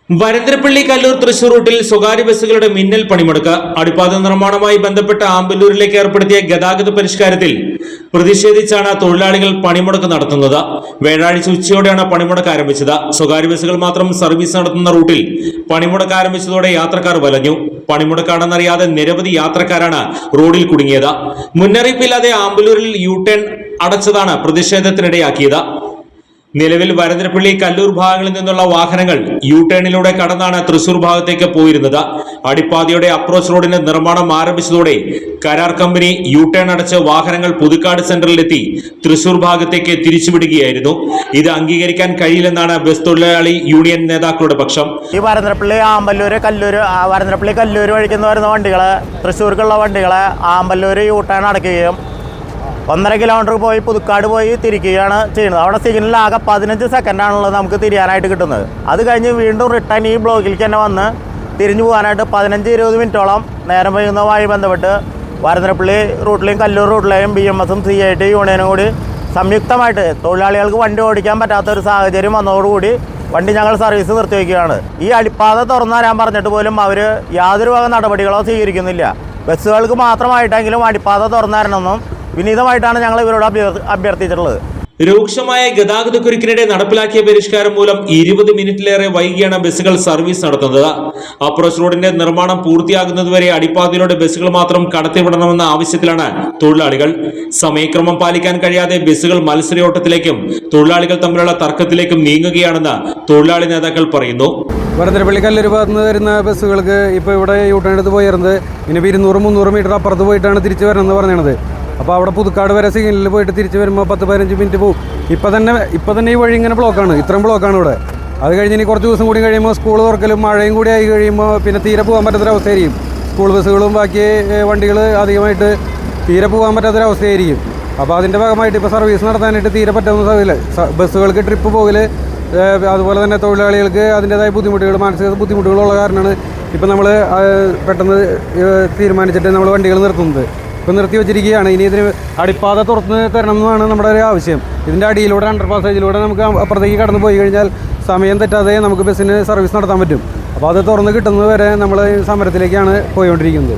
വരന്തരപ്പള്ളി കല്ലൂർ തൃശൂർ റൂട്ടിൽ സ്വകാര്യ ബസ്സുകളുടെ മിന്നൽ പണിമുടക്ക്. അടിപ്പാത നിർമ്മാണവുമായി ബന്ധപ്പെട്ട ആമ്പല്ലൂരിലേക്ക് ഏർപ്പെടുത്തിയ ഗതാഗത പരിഷ്കാരത്തിൽ പ്രതിഷേധിച്ചാണ് തൊഴിലാളികൾ പണിമുടക്ക് നടത്തുന്നത്. വ്യാഴാഴ്ച ഉച്ചയോടെയാണ് പണിമുടക്ക് ആരംഭിച്ചത്. സ്വകാര്യ ബസ്സുകൾ മാത്രം സർവീസ് നടത്തുന്ന റൂട്ടിൽ പണിമുടക്ക് ആരംഭിച്ചതോടെ യാത്രക്കാർ വലഞ്ഞു. പണിമുടക്കാണെന്നറിയാതെ നിരവധി യാത്രക്കാരാണ് റോഡിൽ കുടുങ്ങിയത്. മുന്നറിയിപ്പില്ലാതെ ആമ്പല്ലൂരിൽ യു-ടേൺ അടച്ചതാണ് പ്രതിഷേധത്തിനിടയാക്കിയത്. നിലവിൽ വരന്തരപ്പള്ളി കല്ലൂർ ഭാഗങ്ങളിൽ നിന്നുള്ള വാഹനങ്ങൾ യു-ടേണിലൂടെ കടന്നാണ് തൃശൂർ ഭാഗത്തേക്ക് പോയിരുന്നത്. അടിപ്പാതയുടെ അപ്രോച്ച് റോഡിന് നിർമ്മാണം ആരംഭിച്ചതോടെ കരാർ കമ്പനി യു-ടേൺ അടച്ച് വാഹനങ്ങൾ പുതുക്കാട് സെന്ററിലെത്തി തൃശൂർ ഭാഗത്തേക്ക് തിരിച്ചുവിടുകയായിരുന്നു. ഇത് അംഗീകരിക്കാൻ കഴിയില്ലെന്നാണ് ബസ് തൊഴിലാളി യൂണിയൻ നേതാക്കളുടെ പക്ഷം. ഈ വരന്തരപ്പള്ളി കല്ലൂർ വഴിക്കുന്ന വരുന്ന വണ്ടികളെ, തൃശ്ശൂർക്കുള്ള വണ്ടികളെ ആമ്പല്ലൂർ യു-ടേൺ അടയ്ക്കുകയും 1.5 കിലോമീറ്റർ പോയി പുതുക്കാട് പോയി തിരിക്കുകയാണ് ചെയ്യുന്നത്. അവിടെ സിഗ്നലിൽ ആകെ 15 സെക്കൻഡാണുള്ളത് നമുക്ക് തിരിയാനായിട്ട് കിട്ടുന്നത്. അത് കഴിഞ്ഞ് വീണ്ടും റിട്ടേൺ ഈ ബ്ലോക്കിലേക്ക് തന്നെ വന്ന് തിരിഞ്ഞു പോകാനായിട്ട് 15-20 മിനിറ്റോളം നേരം വൈകുന്നതുമായി ബന്ധപ്പെട്ട് വരന്തരപ്പള്ളി റൂട്ടിലെയും കല്ലൂർ റൂട്ടിലെയും BMS-ഉം CIT യൂണിയനും കൂടി സംയുക്തമായിട്ട് തൊഴിലാളികൾക്ക് വണ്ടി ഓടിക്കാൻ പറ്റാത്തൊരു സാഹചര്യം വന്നതോടുകൂടി വണ്ടി ഞങ്ങൾ സർവീസ് നിർത്തിവെക്കുകയാണ്. ഈ അടിപ്പാത തുറന്നു തരാൻ പറഞ്ഞിട്ട് പോലും അവർ യാതൊരു വക നടപടികളോ സ്വീകരിക്കുന്നില്ല. ബസ്സുകൾക്ക് മാത്രമായിട്ടെങ്കിലും അടിപ്പാത തുറന്നു തരണമെന്നും വിനീതമായിട്ടാണ് ഞങ്ങൾ ഇവരോട് അഭ്യർത്ഥിച്ചിട്ടുള്ളത്. രൂക്ഷമായ ഗതാഗത കുരുക്കിനിടെ നടപ്പിലാക്കിയ പരിഷ്കാരം മൂലം 20 മിനിറ്റിലേറെ വൈകിയാണ് ബസ്സുകൾ സർവീസ് നടത്തുന്നത്. അപ്രോച്ച് റോഡിന്റെ നിർമ്മാണം പൂർത്തിയാകുന്നതുവരെ അടിപ്പാതയിലൂടെ ബസ്സുകൾ മാത്രം കടത്തിവിടണമെന്ന ആവശ്യത്തിലാണ് തൊഴിലാളികൾ. സമയക്രമം പാലിക്കാൻ കഴിയാതെ ബസ്സുകൾ മത്സരയോട്ടത്തിലേക്കും തൊഴിലാളികൾ തമ്മിലുള്ള തർക്കത്തിലേക്കും നീങ്ങുകയാണെന്ന് തൊഴിലാളി നേതാക്കൾ പറയുന്നു. വരന്തരപ്പള്ളി കല്ലൂർ ഭാഗത്ത് നിന്ന് വരുന്ന ബസ്സുകൾക്ക് ഇപ്പോൾ ഇവിടെ യു-ടേൺ എടുത്ത് പോയിരുന്നത് ഇനി 200-300 മീറ്റർ അപ്പുറത്ത് പോയിട്ടാണ് തിരിച്ചു വരണമെന്ന് പറഞ്ഞത്. അപ്പോൾ അവിടെ പുതുക്കാട് വരെ സിഗ്നലിൽ പോയിട്ട് തിരിച്ച് വരുമ്പോൾ 10-15 മിനിറ്റ് പോകും. ഇപ്പം തന്നെ ഈ വഴി ഇങ്ങനെ ബ്ലോക്കാണ്, ഇത്രയും ബ്ലോക്കാണ് ഇവിടെ. അത് കഴിഞ്ഞ് ഇനി കുറച്ച് ദിവസം കൂടി കഴിയുമ്പോൾ സ്കൂൾ തുറക്കലും മഴയും കൂടി ആയി കഴിയുമ്പോൾ പിന്നെ തീരെ പോകാൻ പറ്റാത്തൊരവസ്ഥയായിരിക്കും. സ്കൂൾ ബസ്സുകളും ബാക്കി വണ്ടികൾ അധികമായിട്ട് തീരെ പോകാൻ പറ്റാത്തൊരവസ്ഥയായിരിക്കും. അപ്പോൾ അതിൻ്റെ ഭാഗമായിട്ട് ഇപ്പോൾ സർവീസ് നടത്താനായിട്ട് തീരെ പറ്റുന്ന സാധ്യത. ബസ്സുകൾക്ക് ട്രിപ്പ് പോകൽ, അതുപോലെ തന്നെ തൊഴിലാളികൾക്ക് അതിൻ്റേതായ ബുദ്ധിമുട്ടുകൾ, മാനസിക ബുദ്ധിമുട്ടുകളുള്ള കാരണമാണ് ഇപ്പോൾ നമ്മൾ പെട്ടെന്ന് തീരുമാനിച്ചിട്ട് നമ്മൾ വണ്ടികൾ നിർത്തുന്നത്. ഇപ്പോൾ നിർത്തി വെച്ചിരിക്കുകയാണ്. ഇനി ഇതിന് അടിപ്പാത തുറന്ന് തരണം എന്നാണ് നമ്മുടെ ഒരു ആവശ്യം. ഇതിൻ്റെ അടിയിലൂടെ അണ്ടർ പാസേജിലൂടെ നമുക്ക് അപ്പുറത്തേക്ക് കടന്നു പോയി കഴിഞ്ഞാൽ സമയം തെറ്റാതെ നമുക്ക് ബസ്സിന് സർവീസ് നടത്താൻ പറ്റും. അപ്പോൾ അത് തുറന്ന് കിട്ടുന്നത് വരെ നമ്മൾ സമരത്തിലേക്കാണ് പോയിക്കൊണ്ടിരിക്കുന്നത്.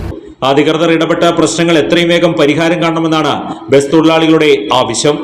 അധികൃതർ ഇടപെട്ട പ്രശ്നങ്ങൾ എത്രയും വേഗം പരിഹാരം കാണണമെന്നാണ് ബസ് തൊഴിലാളികളുടെ ആവശ്യം.